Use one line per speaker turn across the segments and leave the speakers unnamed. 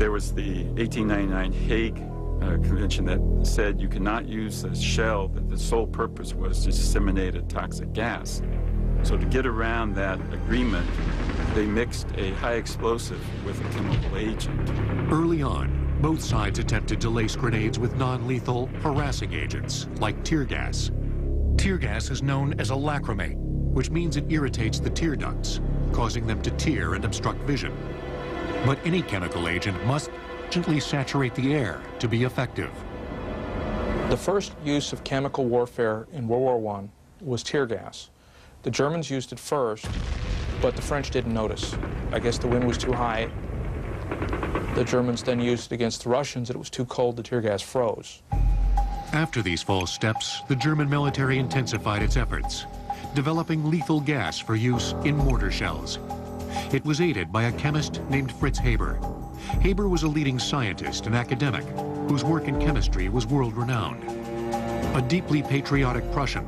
There was the 1899 Hague Convention that said you cannot use a shell that the sole purpose was to disseminate a toxic gas. So to get around that agreement, they mixed a high explosive with a chemical agent.
Early on, both sides attempted to lace grenades with non-lethal harassing agents, like tear gas. Tear gas is known as a lacrimate, which means it irritates the tear ducts, causing them to tear and obstruct vision. But any chemical agent must gently saturate the air to be effective.
The first use of chemical warfare in World War I was tear gas. The Germans used it first, but the French didn't notice. I guess the wind was too high. The Germans then used it against the Russians, and it was too cold, the tear gas froze.
After these false steps, the German military intensified its efforts, developing lethal gas for use in mortar shells. It was aided by a chemist named Fritz Haber. Haber was a leading scientist and academic whose work in chemistry was world-renowned. A deeply patriotic Prussian,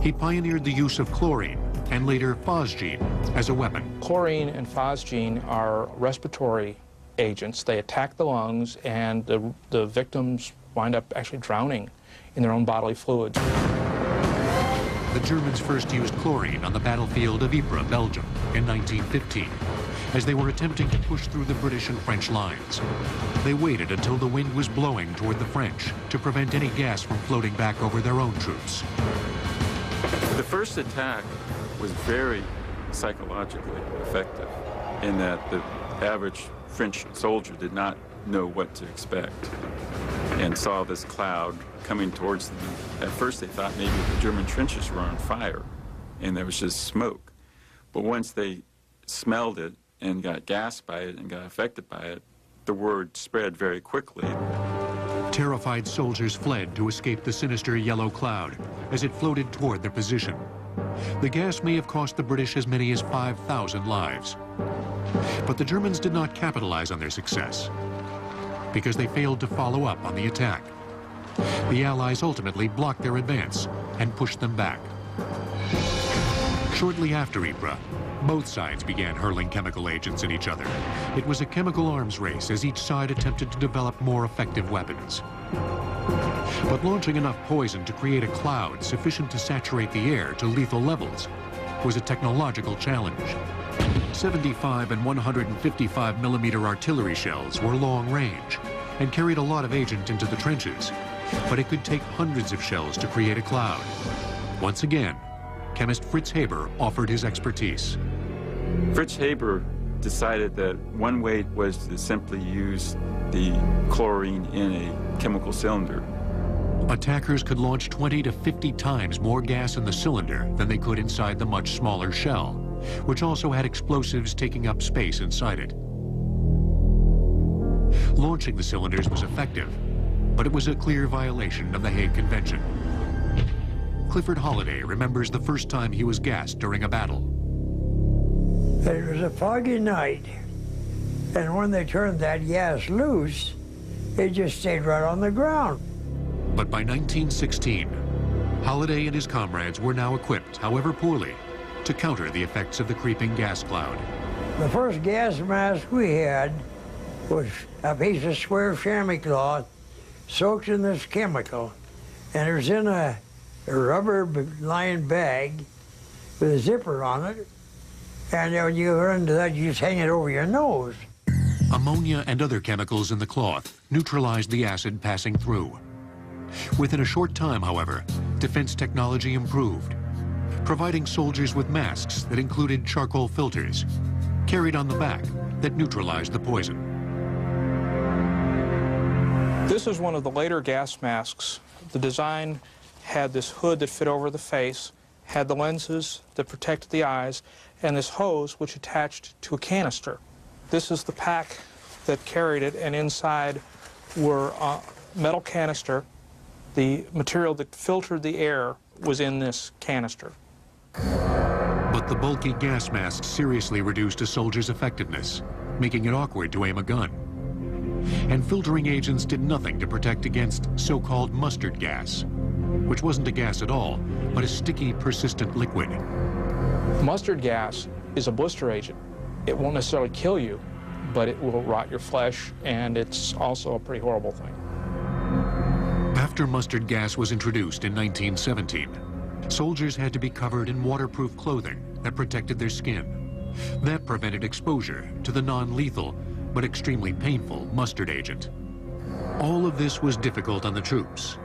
he pioneered the use of chlorine and later phosgene as a weapon.
Chlorine and phosgene are respiratory agents. They attack the lungs, and the victims wind up actually drowning in their own bodily fluids.
The Germans first used chlorine on the battlefield of Ypres, Belgium, in 1915, as they were attempting to push through the British and French lines. They waited until the wind was blowing toward the French to prevent any gas from floating back over their own troops.
The first attack was very psychologically effective in that the average French soldier did not know what to expect and saw this cloud coming towards them. At first they thought maybe the German trenches were on fire and there was just smoke. But once they smelled it and got gassed by it and got affected by it, the word spread very quickly.
Terrified soldiers fled to escape the sinister yellow cloud as it floated toward their position. The gas may have cost the British as many as 5,000 lives. But the Germans did not capitalize on their success because they failed to follow up on the attack. The Allies ultimately blocked their advance and pushed them back. Shortly after Ypres, both sides began hurling chemical agents at each other. It was a chemical arms race as each side attempted to develop more effective weapons. But launching enough poison to create a cloud sufficient to saturate the air to lethal levels was a technological challenge. 75 and 155 millimeter artillery shells were long range and carried a lot of agent into the trenches, but it could take hundreds of shells to create a cloud. Once again, chemist Fritz Haber offered his expertise.
Fritz Haber decided that one way was to simply use the chlorine in a chemical cylinder.
Attackers could launch 20 to 50 times more gas in the cylinder than they could inside the much smaller shell, which also had explosives taking up space inside it. Launching the cylinders was effective, but it was a clear violation of the Hague Convention. Clifford Holliday remembers the first time he was gassed during a battle.
It was a foggy night, and when they turned that gas loose, it just stayed right on the ground.
But by 1916, Holliday and his comrades were now equipped, however poorly, to counter the effects of the creeping gas cloud.
The first gas mask we had was a piece of square chamois cloth soaked in this chemical, and it was in a rubber-lined bag with a zipper on it, and when you run into that, you just hang it over your nose.
Ammonia and other chemicals in the cloth neutralized the acid passing through. Within a short time, however, defense technology improved, providing soldiers with masks that included charcoal filters, carried on the back, that neutralized the poison.
This is one of the later gas masks. The design had this hood that fit over the face, had the lenses that protected the eyes, and this hose which attached to a canister. This is the pack that carried it, and inside were a metal canister. The material that filtered the air was in this canister.
But the bulky gas mask seriously reduced a soldier's effectiveness, making it awkward to aim a gun. And filtering agents did nothing to protect against so-called mustard gas, which wasn't a gas at all, but a sticky, persistent liquid.
Mustard gas is a blister agent. It won't necessarily kill you, but it will rot your flesh, and it's also a pretty horrible thing.
After mustard gas was introduced in 1917, soldiers had to be covered in waterproof clothing that protected their skin. That prevented exposure to the non-lethal but extremely painful mustard agent. All of this was difficult on the troops,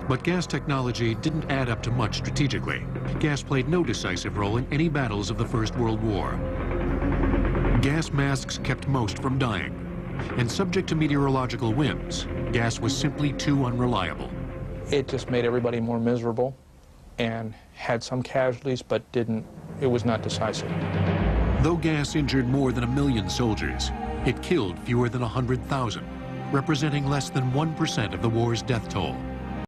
but gas technology didn't add up to much strategically. Gas played no decisive role in any battles of the First World War. Gas masks kept most from dying, and subject to meteorological winds, gas was simply too unreliable.
It just made everybody more miserable and had some casualties, but it was not decisive.
Though gas injured more than 1 million soldiers, it killed fewer than 100,000, representing less than 1% of the war's death toll.